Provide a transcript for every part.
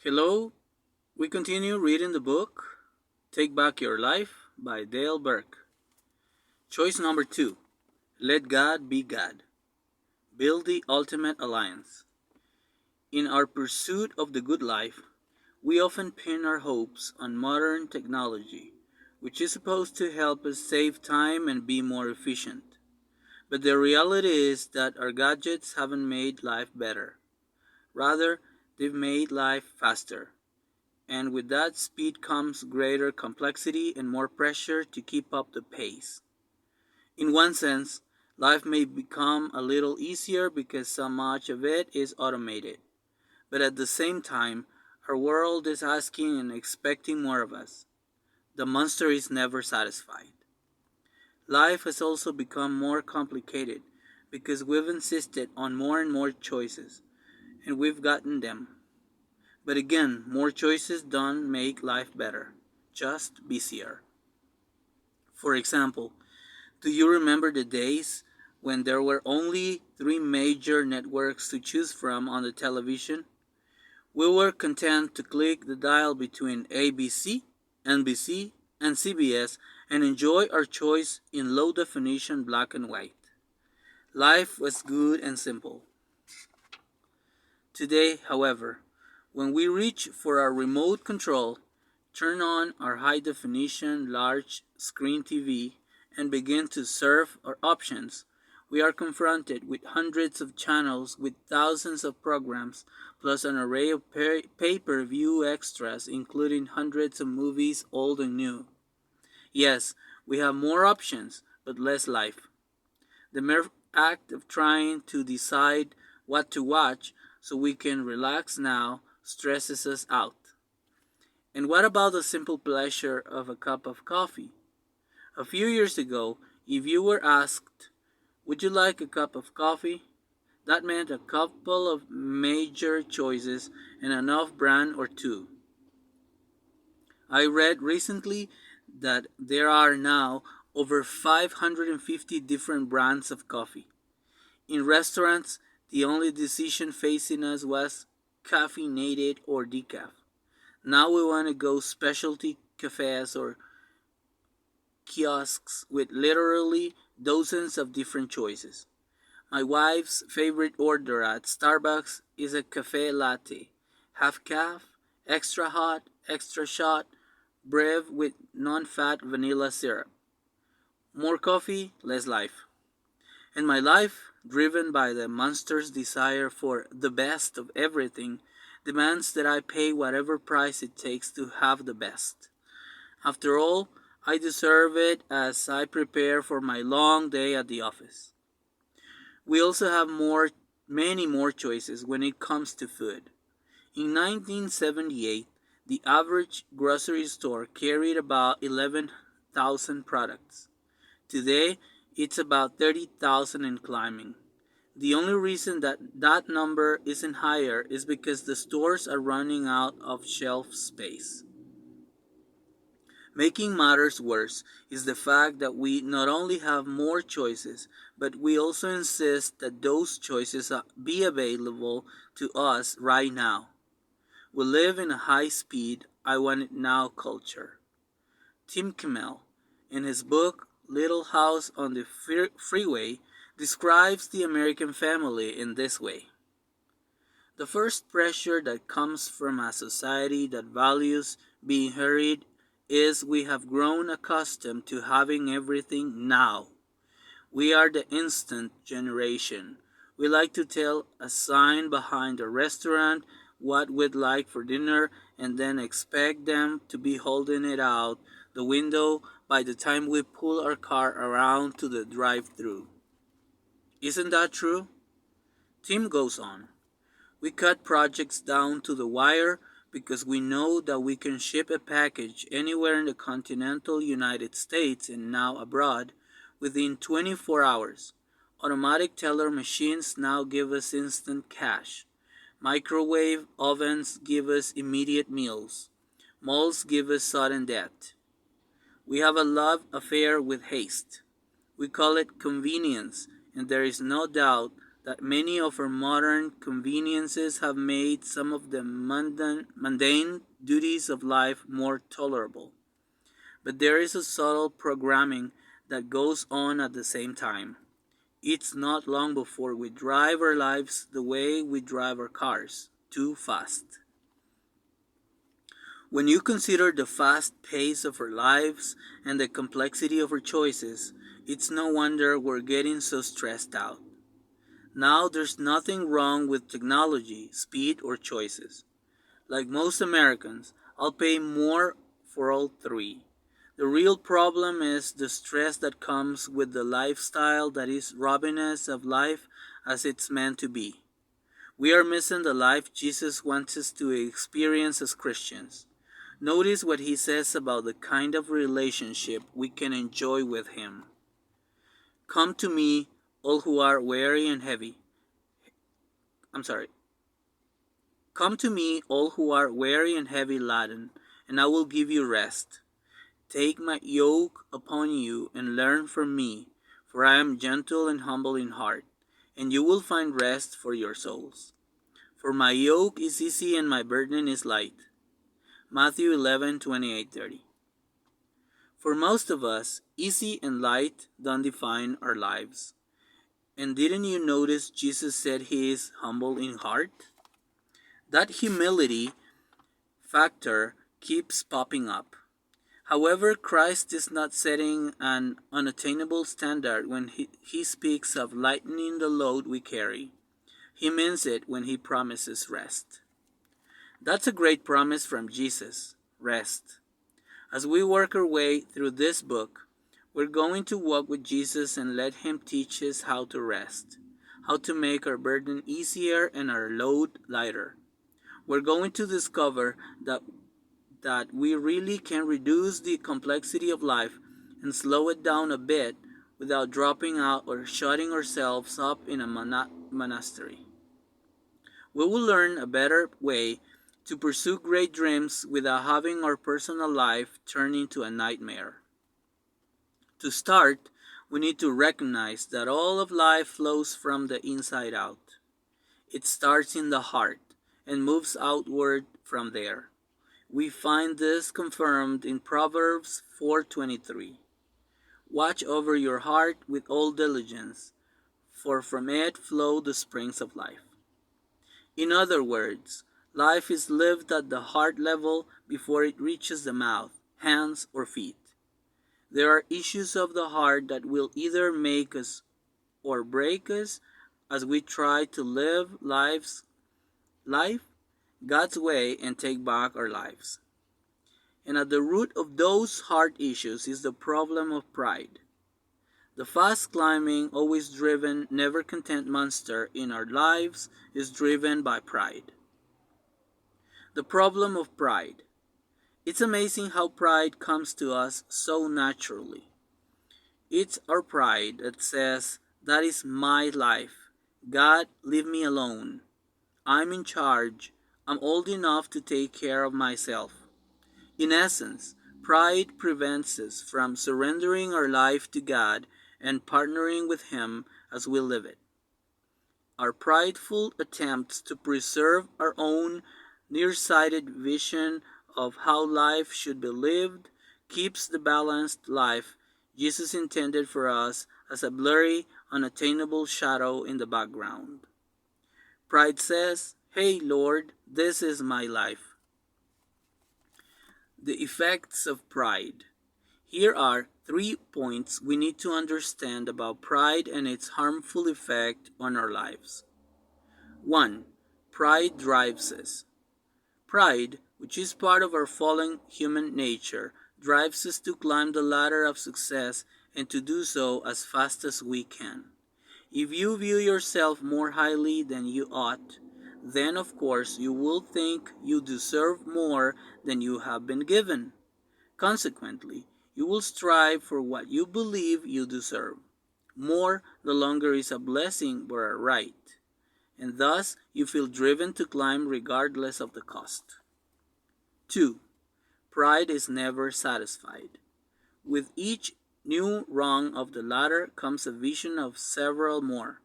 Hello, we continue reading the book Take Back Your Life by Dale Burke. Choice number 2. Let God be God. Build the ultimate alliance. In our pursuit of the good life, we often pin our hopes on modern technology, which is supposed to help us save time and be more efficient. But the reality is that our gadgets haven't made life better. Rather, they've made life faster. And with that speed comes greater complexity and more pressure to keep up the pace. In one sense, life may become a little easier because so much of it is automated. But at the same time, our world is asking and expecting more of us. The monster is never satisfied. Life has also become more complicated because we've insisted on more and more choices, and we've gotten them. But again, more choices don't make life better, just busier. For example, do you remember the days when there were only three major networks to choose from on the television? We were content to click the dial between ABC, NBC, and CBS and enjoy our choice in low definition black and white. Life was good and simple. Today, however, when we reach for our remote control, turn on our high definition large screen TV, and begin to surf our options, we are confronted with hundreds of channels with thousands of programs, plus an array of pay-per-view extras, including hundreds of movies, old and new. Yes, we have more options, but less life. The mere act of trying to decide what to watch so we can relax now stresses us out. And what about the simple pleasure of a cup of coffee? A few years ago, if you were asked, would you like a cup of coffee? That meant a couple of major choices and an off brand or two. I read recently that there are now over 550 different brands of coffee. In restaurants, the only decision facing us was caffeinated or decaf. Now we want to go specialty cafes or kiosks with literally dozens of different choices. My wife's favorite order at Starbucks is a cafe latte, half calf, extra hot, extra shot, breve with non-fat vanilla syrup. More coffee, less life. And my life, driven by the monster's desire for the best of everything, demands that I pay whatever price it takes to have the best. After all, I deserve it as I prepare for my long day at the office. We also have many more choices when it comes to food. In 1978, the average grocery store carried about 11,000 products. Today, it's about 30,000 and climbing. The only reason that number isn't higher is because the stores are running out of shelf space. Making matters worse is the fact that we not only have more choices, but we also insist that those choices be available to us right now. We live in a high-speed, I want it now culture. Tim Kimmel, in his book Little House on the Freeway, describes the American family in this way. The first pressure that comes from a society that values being hurried is we have grown accustomed to having everything now. We are the instant generation. We like to tell a sign behind a restaurant what we'd like for dinner and then expect them to be holding it out the window by the time we pull our car around to the drive-thru. Isn't that true? Tim goes on. We cut projects down to the wire because we know that we can ship a package anywhere in the continental United States and now abroad within 24 hours. Automatic teller machines now give us instant cash. Microwave ovens give us immediate meals. Malls give us sudden death. We have a love affair with haste. We call it convenience, and there is no doubt that many of our modern conveniences have made some of the mundane duties of life more tolerable. But there is a subtle programming that goes on at the same time. It's not long before we drive our lives the way we drive our cars, too fast. When you consider the fast pace of our lives and the complexity of our choices, it's no wonder we're getting so stressed out. Now there's nothing wrong with technology, speed, or choices. Like most Americans, I'll pay more for all three. The real problem is the stress that comes with the lifestyle that is robbing us of life as it's meant to be. We are missing the life Jesus wants us to experience as Christians. Notice what he says about the kind of relationship we can enjoy with him. Come to me, all who are weary and heavy. Come to me, all who are weary and heavy laden, and I will give you rest. Take my yoke upon you and learn from me, for I am gentle and humble in heart, and you will find rest for your souls. For my yoke is easy and my burden is light. Matthew 11:28-30. For most of us, easy and light don't define our lives. And didn't you notice Jesus said he is humble in heart? That humility factor keeps popping up. However, Christ is not setting an unattainable standard when he speaks of lightening the load we carry. He means it when he promises rest. That's a great promise from Jesus, rest. As we work our way through this book, we're going to walk with Jesus and let him teach us how to rest, how to make our burden easier and our load lighter. We're going to discover that we really can reduce the complexity of life and slow it down a bit without dropping out or shutting ourselves up in a monastery. We will learn a better way to pursue great dreams without having our personal life turn into a nightmare. To start, we need to recognize that all of life flows from the inside out. It starts in the heart and moves outward from there. We find this confirmed in Proverbs 4:23. Watch over your heart with all diligence, for from it flow the springs of life. In other words, life is lived at the heart level before it reaches the mouth, hands, or feet. There are issues of the heart that will either make us or break us as we try to live life God's way and take back our lives. And at the root of those heart issues is the problem of pride. The fast climbing, always driven, never content monster in our lives is driven by pride. The problem of pride. It's amazing how pride comes to us so naturally. It's our pride that says, that is my life. God, leave me alone. I'm in charge. I'm old enough to take care of myself. In essence, pride prevents us from surrendering our life to God and partnering with Him as we live it. Our prideful attempts to preserve our own nearsighted vision of how life should be lived keeps the balanced life Jesus intended for us as a blurry, unattainable shadow in the background. Pride says, "Hey Lord, this is my life." The effects of pride. Here are 3 points we need to understand about pride and its harmful effect on our lives. 1. Pride drives us. Pride, which is part of our fallen human nature, drives us to climb the ladder of success and to do so as fast as we can. If you view yourself more highly than you ought, then of course you will think you deserve more than you have been given. Consequently, you will strive for what you believe you deserve. More no longer is a blessing but a right, and thus you feel driven to climb regardless of the cost. 2. Pride is never satisfied. With each new rung of the ladder comes a vision of several more.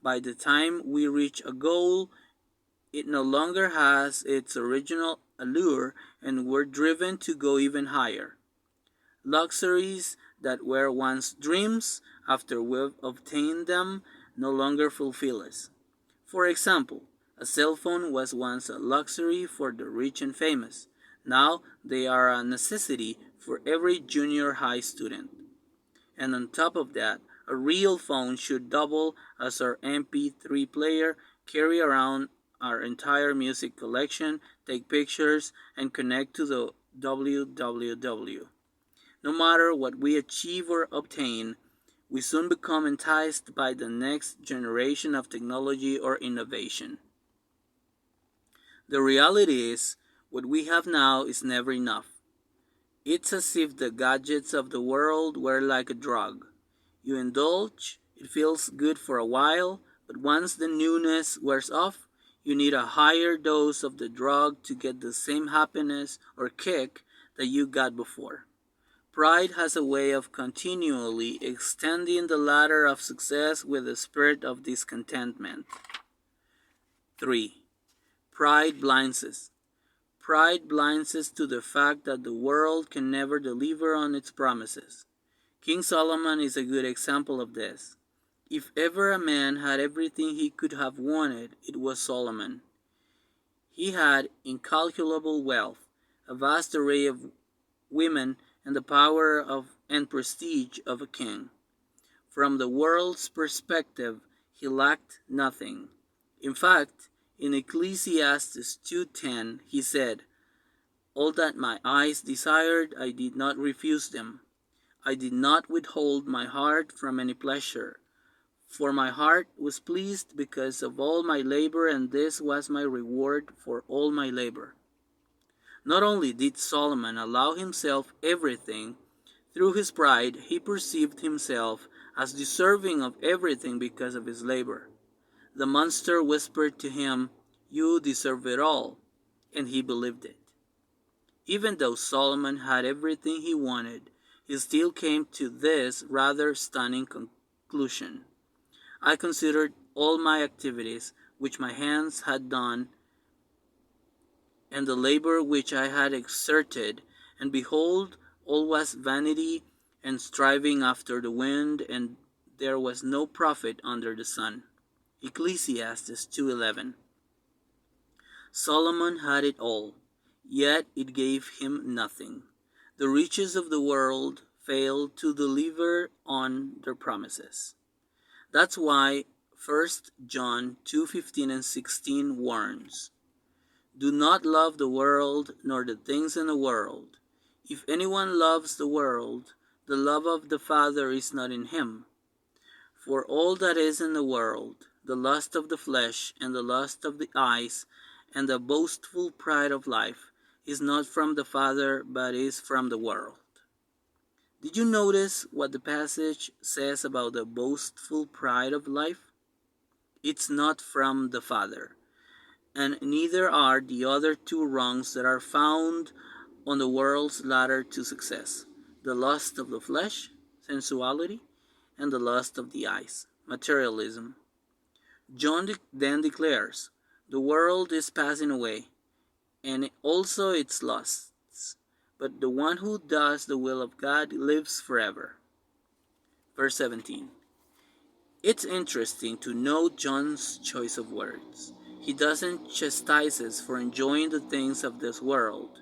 By the time we reach a goal, it no longer has its original allure, and we're driven to go even higher. Luxuries that were once dreams, after we've obtained them, no longer fulfill us. For example, a cell phone was once a luxury for the rich and famous. Now they are a necessity for every junior high student. And on top of that, a real phone should double as our MP3 player, carry around our entire music collection, take pictures, and connect to the www. No matter what we achieve or obtain, we soon become enticed by the next generation of technology or innovation. The reality is, what we have now is never enough. It's as if the gadgets of the world were like a drug. You indulge, it feels good for a while, but once the newness wears off, you need a higher dose of the drug to get the same happiness or kick that you got before. Pride has a way of continually extending the ladder of success with a spirit of discontentment. 3. Pride blinds us. Pride blinds us to the fact that the world can never deliver on its promises. King Solomon is a good example of this. If ever a man had everything he could have wanted, it was Solomon. He had incalculable wealth, a vast array of women, and the power and prestige of a king. From the world's perspective, he lacked nothing. In fact, in Ecclesiastes 2:10, he said, "All that my eyes desired, I did not refuse them. I did not withhold my heart from any pleasure. For my heart was pleased because of all my labor, and this was my reward for all my labor." Not only did Solomon allow himself everything, through his pride he perceived himself as deserving of everything because of his labor. The monster whispered to him, "You deserve it all," and he believed it. Even though Solomon had everything he wanted, he still came to this rather stunning conclusion. "I considered all my activities which my hands had done, and the labor which I had exerted, and behold, all was vanity and striving after the wind, and there was no profit under the sun." Ecclesiastes 2:11. Solomon had it all, yet it gave him nothing. The riches of the world failed to deliver on their promises. That's why 1 John 2:15 and 16 warns, "Do not love the world, nor the things in the world. If anyone loves the world, the love of the Father is not in him. For all that is in the world, the lust of the flesh, and the lust of the eyes, and the boastful pride of life, is not from the Father, but is from the world." Did you notice what the passage says about the boastful pride of life? It's not from the Father, and neither are the other two wrongs that are found on the world's ladder to success: the lust of the flesh, sensuality, and the lust of the eyes, materialism. John then declares, "The world is passing away, and also its lusts, but the one who does the will of God lives forever." Verse 17. It's interesting to note John's choice of words. He doesn't chastise us for enjoying the things of this world.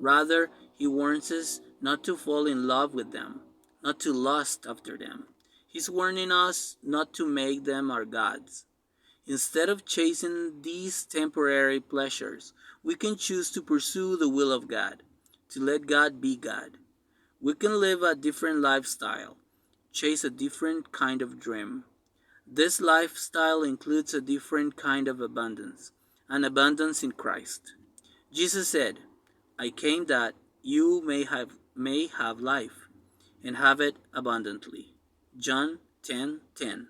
Rather, he warns us not to fall in love with them, not to lust after them. He's warning us not to make them our gods. Instead of chasing these temporary pleasures, we can choose to pursue the will of God, to let God be God. We can live a different lifestyle, chase a different kind of dream. This lifestyle includes a different kind of abundance, an abundance in Christ. Jesus said, "I came that you may have life, and have it abundantly." John 10:10.